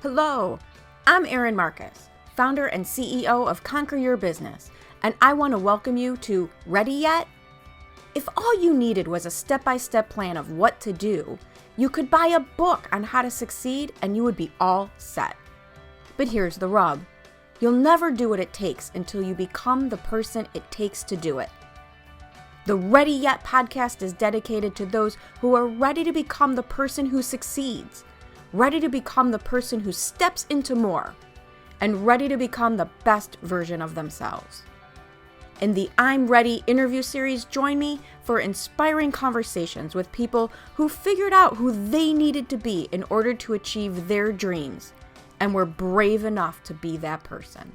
Hello, I'm Erin Marcus, founder and CEO of Conquer Your Business, and I want to welcome you to Ready Yet? If all you needed was a step-by-step plan of what to do, you could buy a book on how to succeed and you would be all set. But here's the rub. You'll never do what it takes until you become the person it takes to do it. The Ready Yet podcast is dedicated to those who are ready to become the person who succeeds, ready to become the person who steps into more, and ready to become the best version of themselves. In the I'm Ready interview series, join me for inspiring conversations with people who figured out who they needed to be in order to achieve their dreams, and were brave enough to be that person.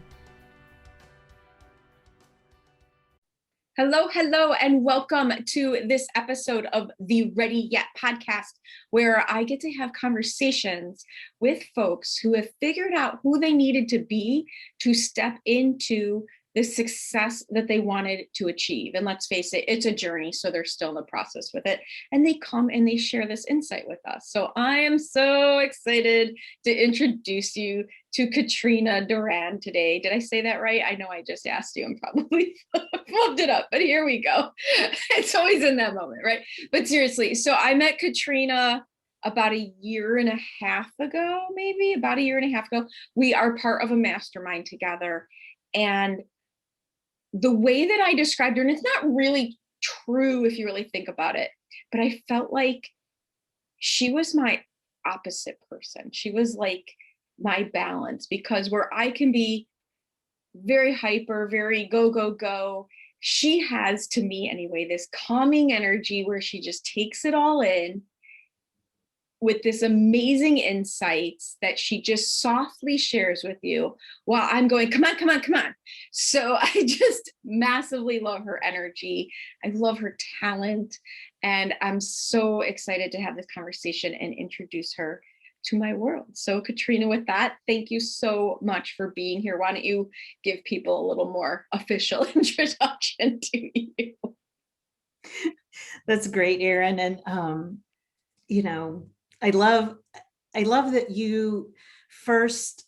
Hello, and welcome to this episode of the Ready Yet podcast, where I get to have conversations with folks who have figured out who they needed to be to step into the success that they wanted to achieve. And let's face it, it's a journey, so they're still in the process with it. And they come and they share this insight with us. So I am so excited to introduce you to Katrina Doran today. Did I say that right? I know I just asked you and probably flubbed it up, but here we go. It's always in that moment, right? But seriously, so I met Katrina about a year and a half ago, maybe about a year and a half ago. We are part of a mastermind together. And the way that I described her, and it's not really true if you really think about it, but I felt like she was my opposite person. She was like my balance, because where I can be very hyper, very go, go, go, she has, to me anyway, this calming energy where she just takes it all in with this amazing insights that she just softly shares with you while I'm going, come on, come on, come on. So I just massively love her energy. I love her talent. And I'm so excited to have this conversation and introduce her to my world. So Katrina, with that, thank you so much for being here. Why don't you give people a little more official introduction to you? That's great, Erin. And, I love that you first,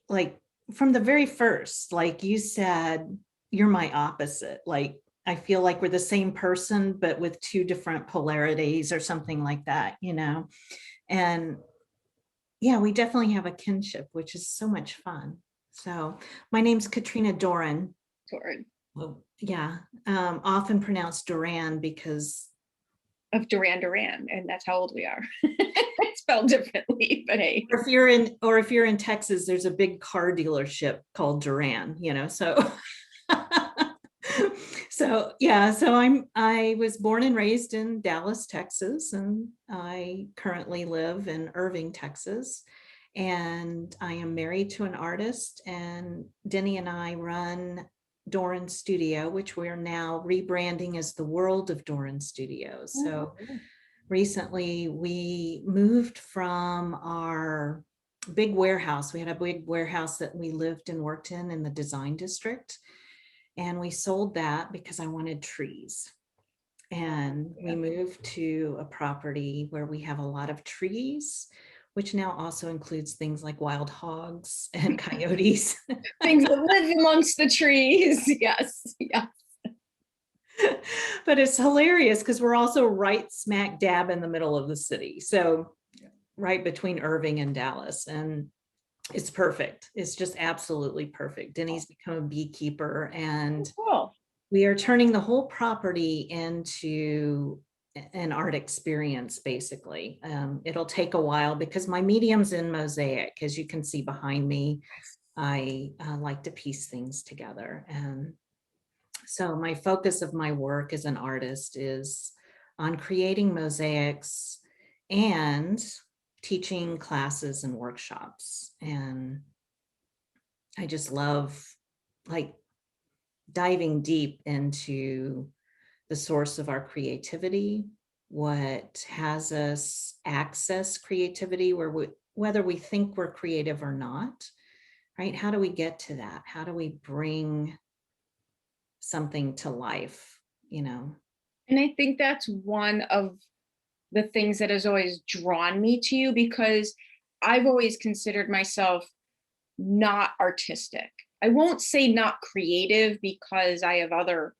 like from the very first, like you said, you're my opposite. Like, I feel like we're the same person, but with two different polarities or something like that, and yeah, we definitely have a kinship, which is so much fun. So my name's Katrina Doran. Doran. Well, yeah, often pronounced Doran because of Duran Duran, and that's how old we are. It's spelled differently, but hey. Or if you're in Texas, there's a big car dealership called Duran, so I was born and raised in Dallas, Texas, and I currently live in Irving, Texas. And I am married to an artist, and Denny and I run Doran Studio, which we're now rebranding as the World of Doran Studios. So recently we moved from our big warehouse. We had a big warehouse that we lived and worked in the design district. And we sold that because I wanted trees. And we moved to a property where we have a lot of trees, which now also includes things like wild hogs and coyotes. Things that live amongst the trees. Yes. But it's hilarious because we're also right smack dab in the middle of the city. So right between Irving and Dallas. And it's perfect. It's just absolutely perfect. Denny's become a beekeeper, and we are turning the whole property into an art experience, basically. It'll take a while because my medium's in mosaic, as you can see behind me. I like to piece things together. And so my focus of my work as an artist is on creating mosaics and teaching classes and workshops. And I just love like diving deep into the source of our creativity, what has us access creativity, whether we think we're creative or not, right? How do we get to that? How do we bring something to life, And I think that's one of the things that has always drawn me to you, because I've always considered myself not artistic. I won't say not creative because I have other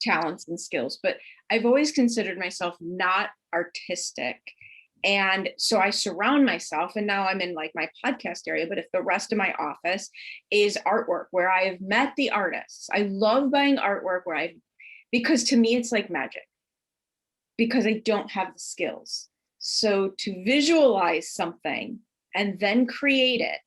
talents and skills, but I've always considered myself not artistic. And so I surround myself, and now I'm in like my podcast area, but if the rest of my office is artwork where I have met the artists. I love buying artwork because to me it's like magic because I don't have the skills. So to visualize something and then create it,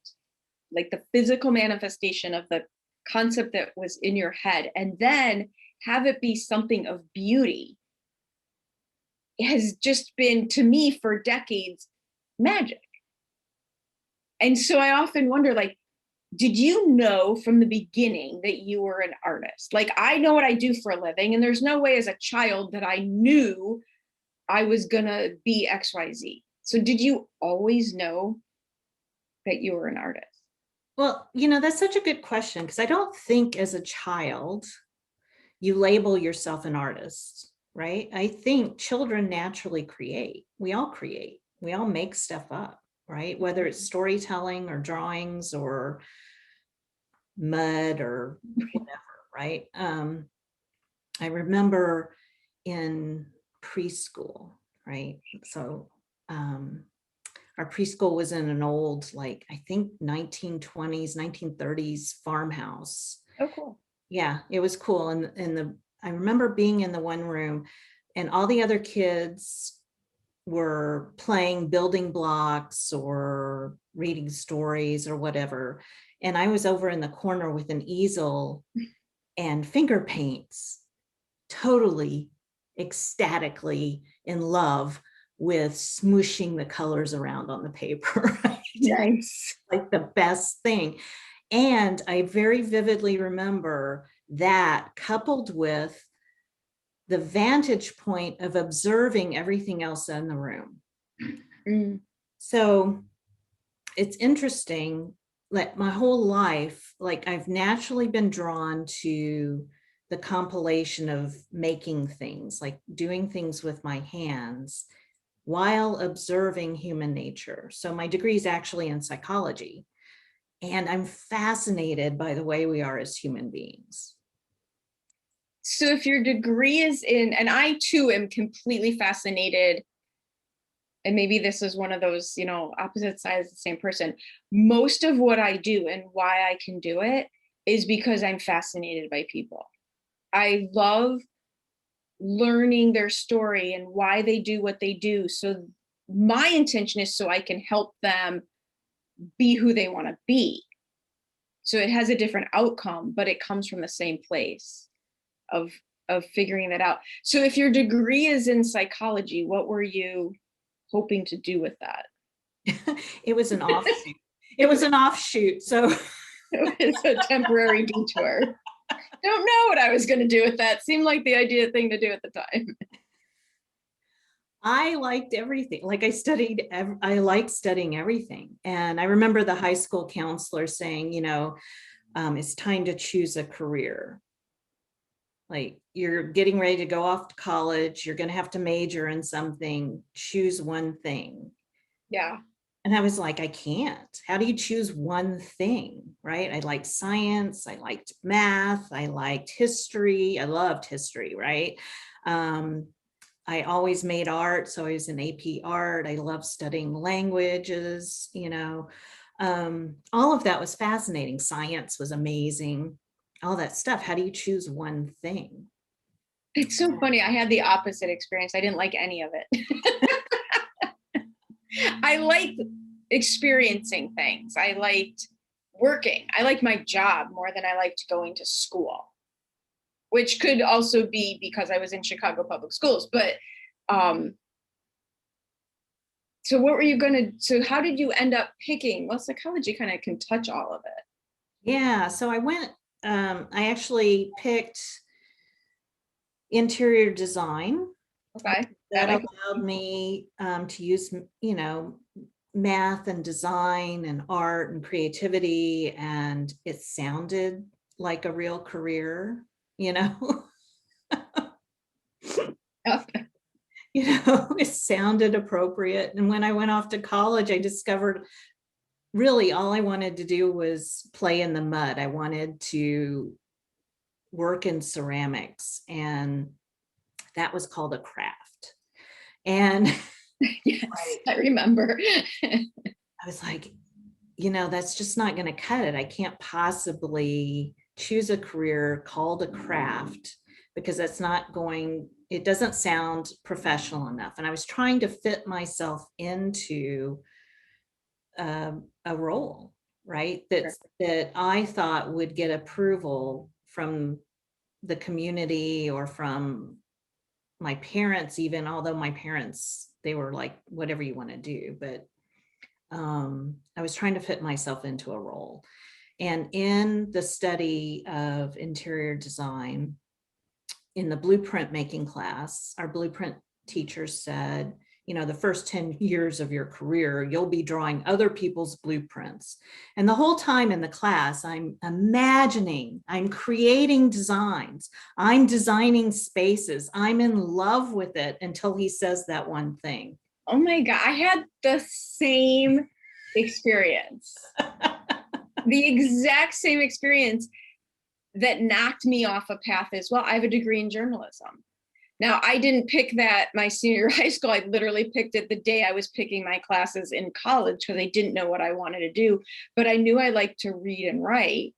like the physical manifestation of the concept that was in your head, and then have it be something of beauty, has just been, to me, for decades, magic. And so I often wonder, like, did you know from the beginning that you were an artist? Like, I know what I do for a living, and there's no way as a child that I knew I was gonna be XYZ. So did you always know that you were an artist? Well, that's such a good question, because I don't think as a child you label yourself an artist, right? I think children naturally create. We all create. We all make stuff up, right? Whether it's storytelling or drawings or mud or whatever, right? I remember in preschool, right? So our preschool was in an old, like, I think 1920s, 1930s farmhouse. Oh, cool. Yeah, it was cool. And I remember being in the one room, and all the other kids were playing building blocks or reading stories or whatever. And I was over in the corner with an easel and finger paints, totally ecstatically in love with smooshing the colors around on the paper. Right? Nice. Like the best thing. And I very vividly remember that, coupled with the vantage point of observing everything else in the room. Mm. So it's interesting, like my whole life, like I've naturally been drawn to the compilation of making things, like doing things with my hands while observing human nature. So my degree is actually in psychology. And I'm fascinated by the way we are as human beings. So if your degree is in, and I too am completely fascinated, and maybe this is one of those, opposite sides of the same person. Most of what I do and why I can do it is because I'm fascinated by people. I love learning their story and why they do what they do. So my intention is so I can help them be who they want to be. So it has a different outcome, but it comes from the same place of figuring that out. So if your degree is in psychology, what were you hoping to do with that? It was an offshoot. It was an offshoot. So it was a temporary detour. Don't know what I was going to do with that. Seemed like the ideal thing to do at the time. I liked everything. Like I liked studying everything. And I remember the high school counselor saying, it's time to choose a career. Like, you're getting ready to go off to college. You're going to have to major in something. Choose one thing. Yeah. And I was like, I can't. How do you choose one thing, right? I liked science. I liked math. I liked history. I loved history, right? I always made art. So I was in AP art. I love studying languages, all of that was fascinating. Science was amazing. All that stuff. How do you choose one thing? It's so funny. I had the opposite experience. I didn't like any of it. I liked experiencing things. I liked working. I liked my job more than I liked going to school, which could also be because I was in Chicago public schools. But so what were you so how did you end up picking? Well, psychology kind of can touch all of it. Yeah. So I actually picked interior design. Okay. That allowed me to use, math and design and art and creativity, and it sounded like a real career, Okay. it sounded appropriate. And when I went off to college, I discovered really all I wanted to do was play in the mud. I wanted to work in ceramics, and that was called a craft. And yes, I remember. I was like, that's just not going to cut it. I can't possibly choose a career called a craft because it doesn't sound professional enough. And I was trying to fit myself into a role, right? That I thought would get approval from the community or from my parents, even, although my parents, they were like, whatever you want to do. But I was trying to fit myself into a role. And in the study of interior design, in the blueprint making class, our blueprint teacher said, the first 10 years of your career, you'll be drawing other people's blueprints. And the whole time in the class, I'm imagining, I'm creating designs, I'm designing spaces, I'm in love with it until he says that one thing. Oh my God, I had the same experience. The exact same experience that knocked me off a path as well. I have a degree in journalism. Now, I didn't pick that my senior high school. I literally picked it the day I was picking my classes in college because I didn't know what I wanted to do, but I knew I liked to read and write.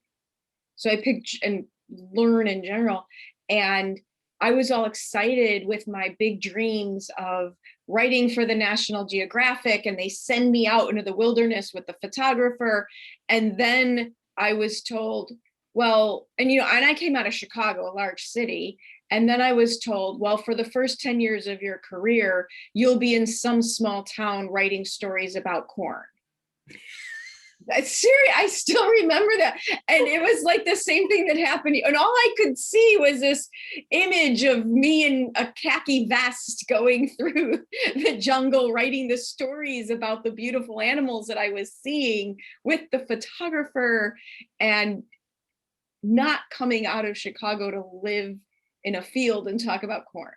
So I picked and learn in general. And I was all excited with my big dreams of writing for the National Geographic, and they send me out into the wilderness with the photographer. And then I was told, well, and I came out of Chicago, a large city. And then I was told, well, for the first 10 years of your career, you'll be in some small town writing stories about corn. That's serious. I still remember that. And it was like the same thing that happened. And all I could see was this image of me in a khaki vest going through the jungle, writing the stories about the beautiful animals that I was seeing with the photographer, and not coming out of Chicago to live in a field and talk about corn.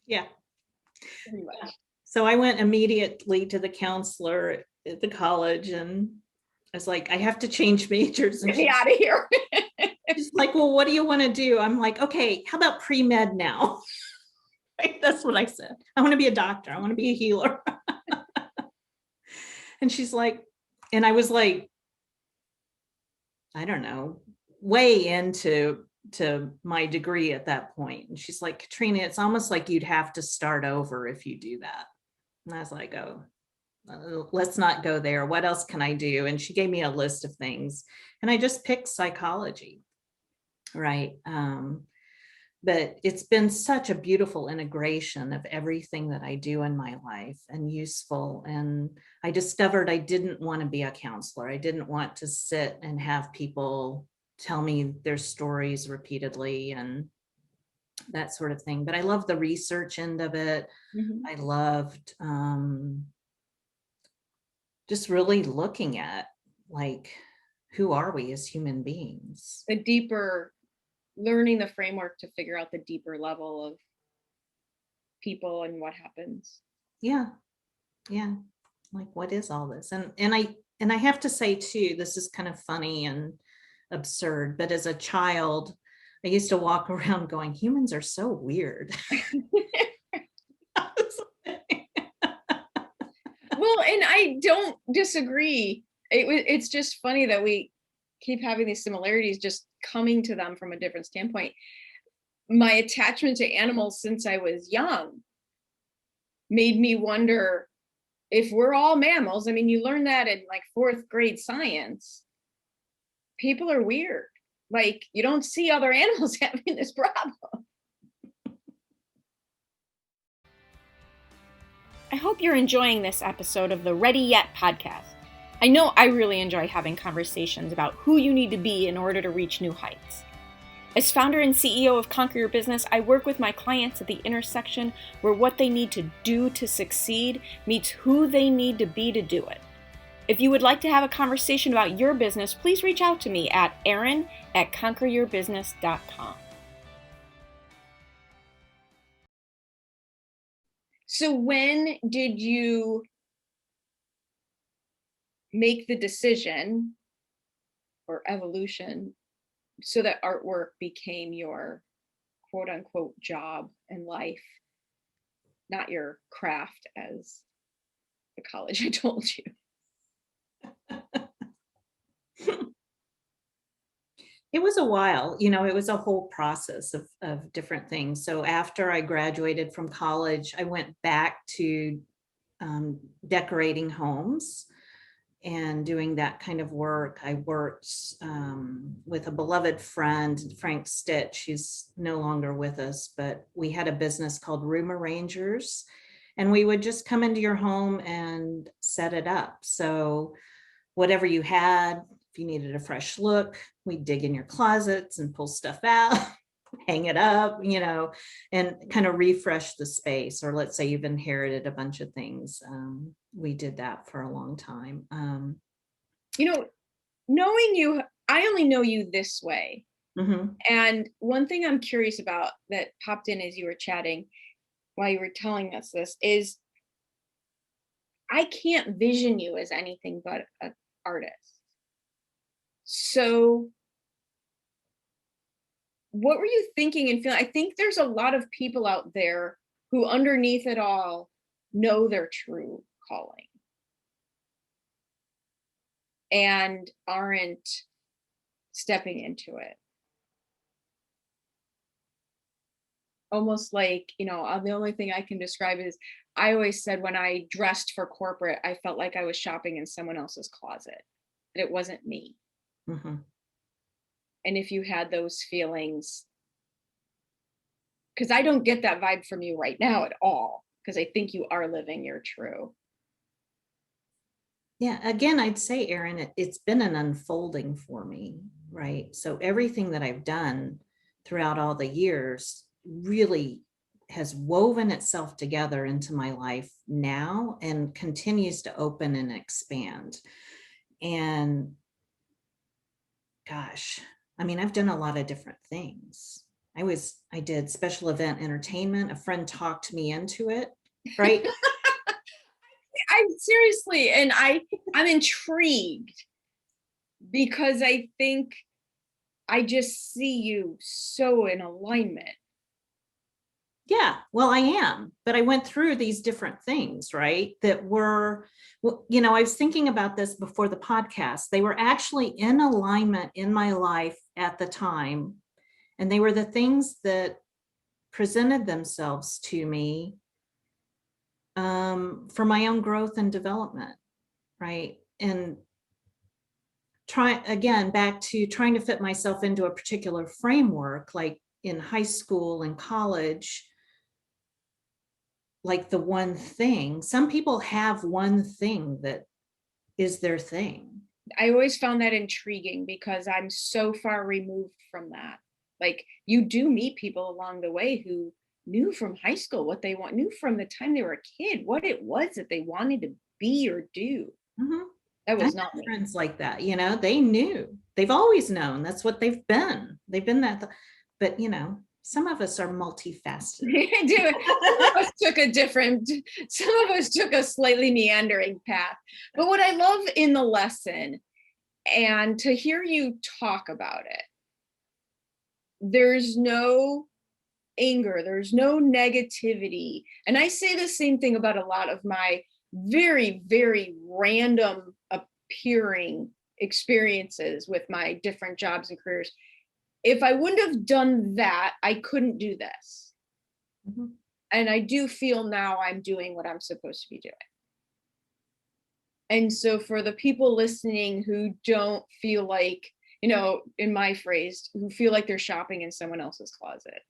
Yeah. So I went immediately to the counselor at the college, and I was like, I have to change majors. Get me out of here. She's like, well, what do you want to do? I'm like, okay, how about pre-med now? Right? That's what I said. I want to be a doctor. I want to be a healer. And she's like, and I was like, I don't know, way into my degree at that point. And she's like, Katrina, it's almost like you'd have to start over if you do that. And I was like, oh, let's not go there. What else can I do? And she gave me a list of things, and I just picked psychology. Right. But it's been such a beautiful integration of everything that I do in my life, and useful. And I discovered I didn't want to be a counselor. I didn't want to sit and have people tell me their stories repeatedly and that sort of thing. But I love the research end of it. Mm-hmm. I loved just really looking at, like, who are we as human beings? The deeper, learning the framework to figure out the deeper level of people and what happens. Yeah. Like, what is all this? And I have to say too, this is kind of funny and absurd, but as a child, I used to walk around going, humans are so weird. Well, and I don't disagree. It's just funny that we keep having these similarities, just coming to them from a different standpoint. My attachment to animals since I was young made me wonder if we're all mammals. I mean, you learn that in like 4th grade science. People are weird. Like, you don't see other animals having this problem. I hope you're enjoying this episode of the Ready Yet podcast. I know I really enjoy having conversations about who you need to be in order to reach new heights. As founder and CEO of Conquer Your Business, I work with my clients at the intersection where what they need to do to succeed meets who they need to be to do it. If you would like to have a conversation about your business, please reach out to me at Erin@conqueryourbusiness.com. So when did you make the decision or evolution so that artwork became your quote unquote job in life, not your craft as the college I told you? It was a while, it was a whole process of different things. So after I graduated from college, I went back to decorating homes and doing that kind of work. I worked with a beloved friend, Frank Stitch, who's no longer with us, but we had a business called Room Arrangers, and we would just come into your home and set it up. So whatever you had, if you needed a fresh look, we'd dig in your closets and pull stuff out, hang it up, and kind of refresh the space. Or let's say you've inherited a bunch of things. We did that for a long time. Knowing you, I only know you this way. Mm-hmm. And one thing I'm curious about that popped in as you were chatting while you were telling us this is I can't vision you as anything but an artist. So what were you thinking and feeling? I think there's a lot of people out there who underneath it all know their true calling and aren't stepping into it. Almost like, the only thing I can describe is I always said when I dressed for corporate, I felt like I was shopping in someone else's closet, that it wasn't me. Mm-hmm. And if you had those feelings, because I don't get that vibe from you right now at all, because I think you are living your true. Yeah, again, I'd say, Erin, it's been an unfolding for me, right? So everything that I've done throughout all the years really has woven itself together into my life now and continues to open and expand. And gosh, I've done a lot of different things. I did special event entertainment. A friend talked me into it, right? I'm seriously, and I'm intrigued because I think I just see you so in alignment. Yeah, well, I am, but I went through these different things, right? That were, I was thinking about this before the podcast. They were actually in alignment in my life at the time. And they were the things that presented themselves to me for my own growth and development, right? And back to trying to fit myself into a particular framework, like in high school and college. Like the one thing, some people have one thing that is their thing. I always found that intriguing because I'm so far removed from that. Like you do meet people along the way who knew from high school what they knew from the time they were a kid, what it was that they wanted to be or do. Mm-hmm. That was I not have me. friends like that, they knew, they've always known that's what they've been that, but some of us are multifaceted. Some of us took a slightly meandering path. But what I love in the lesson and to hear you talk about it, there's no anger, there's no negativity. And I say the same thing about a lot of my very, very random appearing experiences with my different jobs and careers. If I wouldn't have done that, I couldn't do this. Mm-hmm. And I do feel now I'm doing what I'm supposed to be doing. And so for the people listening who don't feel like, in my phrase, who feel like they're shopping in someone else's closet.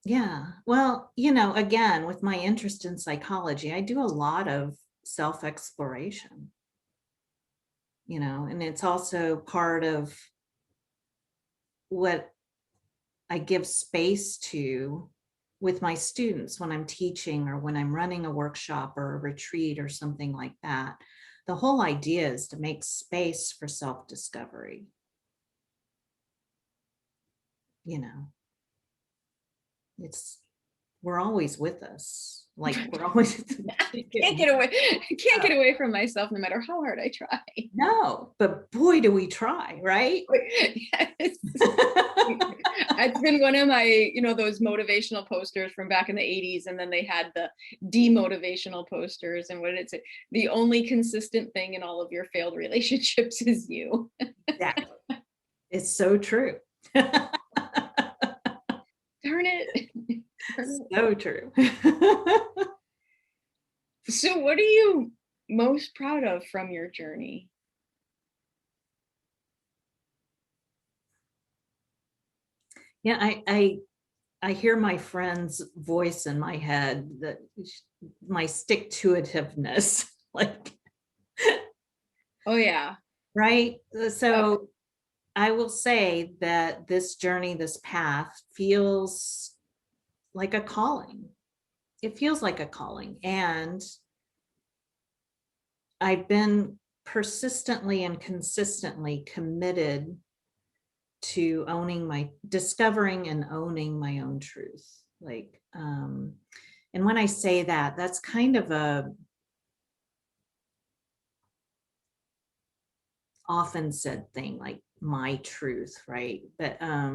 Yeah. Well, again, with my interest in psychology, I do a lot of self-exploration, and it's also part of what I give space to with my students when I'm teaching or when I'm running a workshop or a retreat or something like that. The whole idea is to make space for self-discovery. we're always with us. Like we're always can't get away from myself no matter how hard I try. No, but boy, do we try, right? Yes. It's been one of my, those motivational posters from back in the 80s, and then they had the demotivational posters, and what did it say? The only consistent thing in all of your failed relationships is you. Exactly. It's so true. Darn it. So true. So what are you most proud of from your journey? Yeah, I hear my friend's voice in my head, that my stick-to-itiveness, like, Oh yeah. right? So I will say that this journey, this path feels like a calling. It feels like a calling. And I've been persistently and consistently committed to discovering and owning my own truth. Like, and when I say that, that's kind of a often said thing, like my truth, right? But I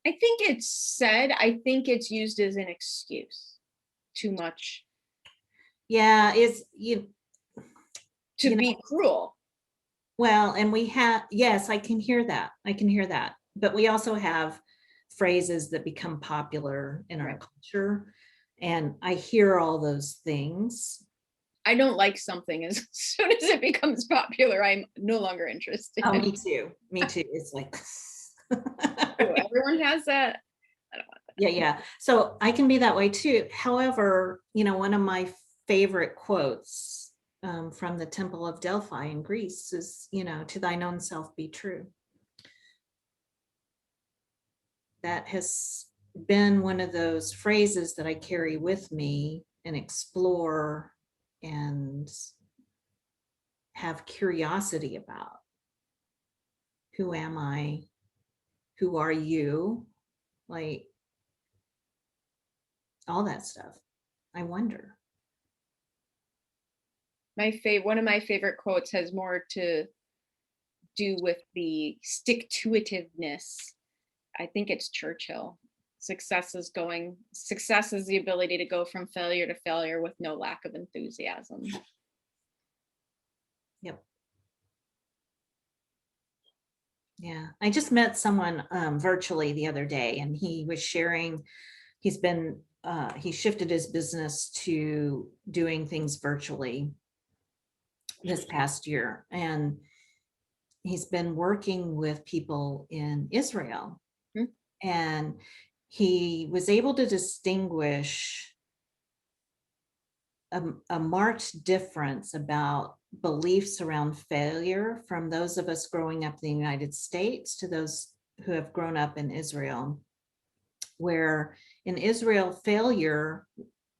think it's said, I think it's used as an excuse too much. Yeah, to be cruel. Well, and yes, I can hear that. But we also have phrases that become popular in our culture. And I hear all those things. I don't like something as soon as it becomes popular, I'm no longer interested. Oh, me too. It's like, everyone has that. I don't want that. Yeah. So I can be that way too. However, one of my favorite quotes from the Temple of Delphi in Greece is, to thine own self be true. That has been one of those phrases that I carry with me and explore and have curiosity about. Who am I? Who are you? Like, all that stuff. I wonder. One of my favorite quotes has more to do with the stick-to-itiveness. I think it's Churchill. Success is the ability to go from failure to failure with no lack of enthusiasm. Yep. Yeah. I just met someone virtually the other day, and he was sharing, he shifted his business to doing things virtually this past year. And he's been working with people in Israel. Mm-hmm. And he was able to distinguish a marked difference about beliefs around failure from those of us growing up in the United States to those who have grown up in Israel, where in Israel, failure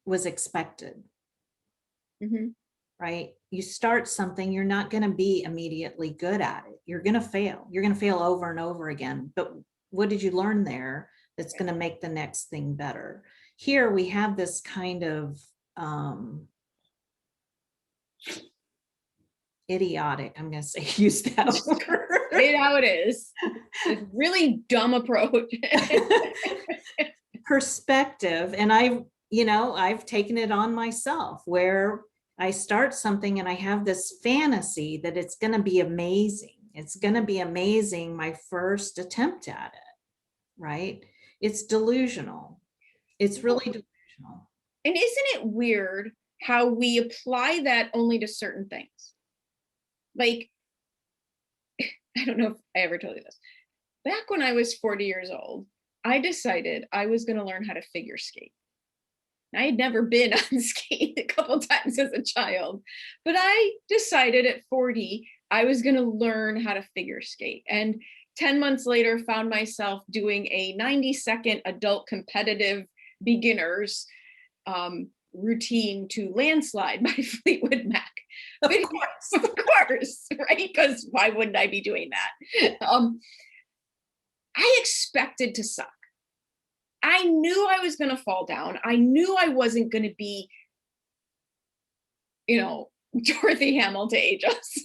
was expected. Mm-hmm. Right? You start something, you're not going to be immediately good at it. You're going to fail. You're going to fail over and over again. But what did you learn there that's going to make the next thing better? Here we have this kind of idiotic, I'm going to say, use that word. Say it how it is. It's really dumb approach. Perspective. And I've taken it on myself, where I start something and I have this fantasy that it's going to be amazing. It's going to be amazing my first attempt at it, right? It's delusional. It's really delusional. And isn't it weird how we apply that only to certain things? Like, I don't know if I ever told you this. Back when I was 40 years old, I decided I was going to learn how to figure skate. I had never been on skate a couple times as a child, but I decided at 40, I was going to learn how to figure skate. And 10 months later, found myself doing a 90-second adult competitive beginners routine to Landslide by Fleetwood Mac. Of course, right? Because why wouldn't I be doing that? I expected to suck. I knew I was going to fall down. I knew I wasn't going to be, Dorothy Hamill to age us.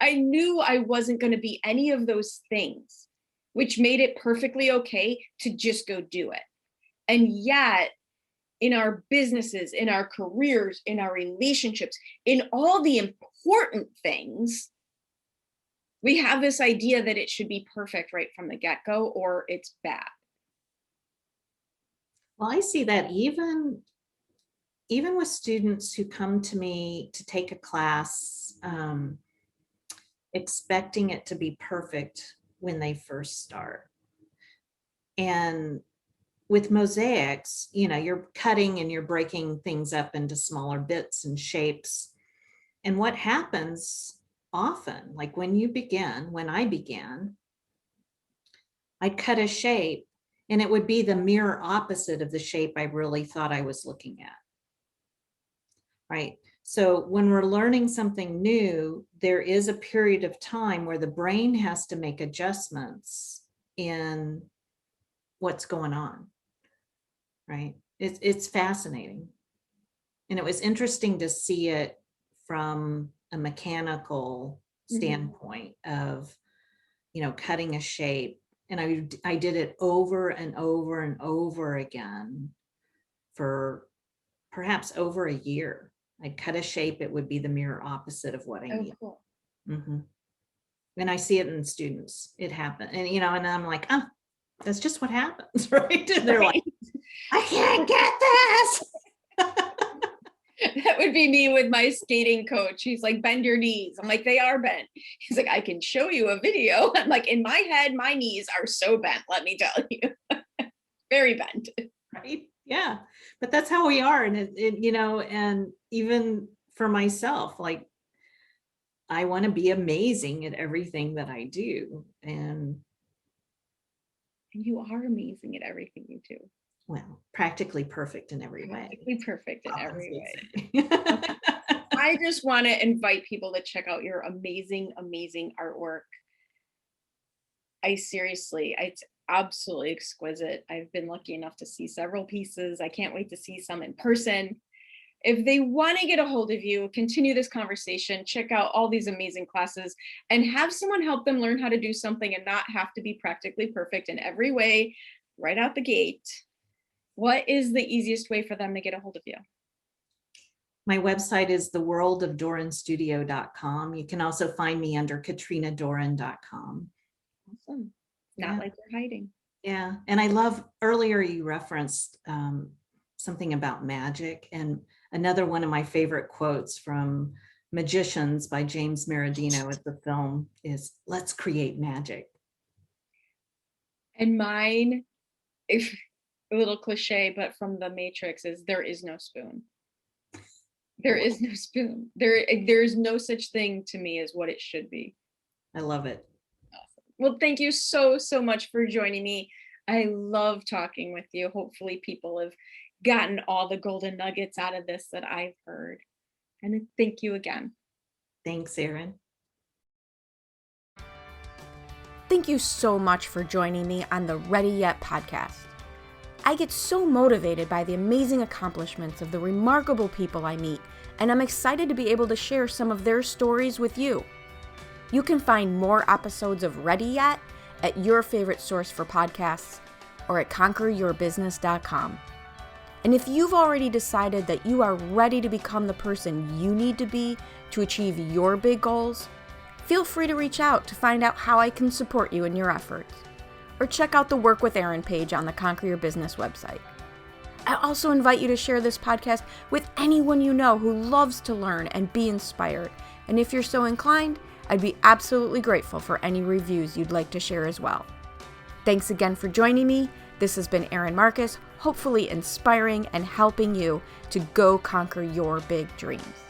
I knew I wasn't going to be any of those things, which made it perfectly okay to just go do it. And yet, in our businesses, in our careers, in our relationships, in all the important things, we have this idea that it should be perfect right from the get-go, or it's bad. Well, I see that even with students who come to me to take a class, expecting it to be perfect when they first start. And with mosaics, you're cutting and you're breaking things up into smaller bits and shapes. And what happens often, like when I began, I'd cut a shape and it would be the mirror opposite of the shape I really thought I was looking at. Right? So when we're learning something new, there is a period of time where the brain has to make adjustments in what's going on. Right? It's fascinating. And it was interesting to see it from a mechanical standpoint of, cutting a shape. And I did it over and over and over again for perhaps over a year. I'd cut a shape, it would be the mirror opposite of what I needed. Cool. And I see it in students. It happened. And, and I'm like, oh, that's just what happens, right? And they're like, I can't get this. That would be me with my skating coach. He's like, bend your knees. I'm like, they are bent. He's like, I can show you a video. I'm like, in my head, my knees are so bent, let me tell you. Very bent. Right? Yeah. But that's how we are. And and even for myself, like, I want to be amazing at everything that I do. And you are amazing at everything you do. Well, practically perfect in every way. Practically perfect in every way. I just want to invite people to check out your amazing, amazing artwork. It's absolutely exquisite. I've been lucky enough to see several pieces. I can't wait to see some in person. If they want to get a hold of you, continue this conversation, check out all these amazing classes, and have someone help them learn how to do something and not have to be practically perfect in every way right out the gate, what is the easiest way for them to get a hold of you? My website is theworldofdoranstudio.com. You can also find me under katrinadoran.com. Awesome. Not like you're hiding. Yeah. And I love, earlier you referenced something about magic. And another one of my favorite quotes from Magicians by James Meridino at the film is, let's create magic. And mine, if a little cliche, but from The Matrix, is there is no spoon. There is no spoon. There is no such thing to me as what it should be. I love it. Awesome. Well, thank you so much for joining me. I love talking with you. Hopefully people have gotten all the golden nuggets out of this that I've heard. And thank you again. Thanks, Erin. Thank you so much for joining me on the Ready Yet podcast. I get so motivated by the amazing accomplishments of the remarkable people I meet, and I'm excited to be able to share some of their stories with you. You can find more episodes of Ready Yet at your favorite source for podcasts or at conqueryourbusiness.com. And if you've already decided that you are ready to become the person you need to be to achieve your big goals, feel free to reach out to find out how I can support you in your efforts. Or check out the Work with Erin page on the Conquer Your Business website. I also invite you to share this podcast with anyone you know who loves to learn and be inspired. And if you're so inclined, I'd be absolutely grateful for any reviews you'd like to share as well. Thanks again for joining me. This has been Erin Marcus, hopefully inspiring and helping you to go conquer your big dreams.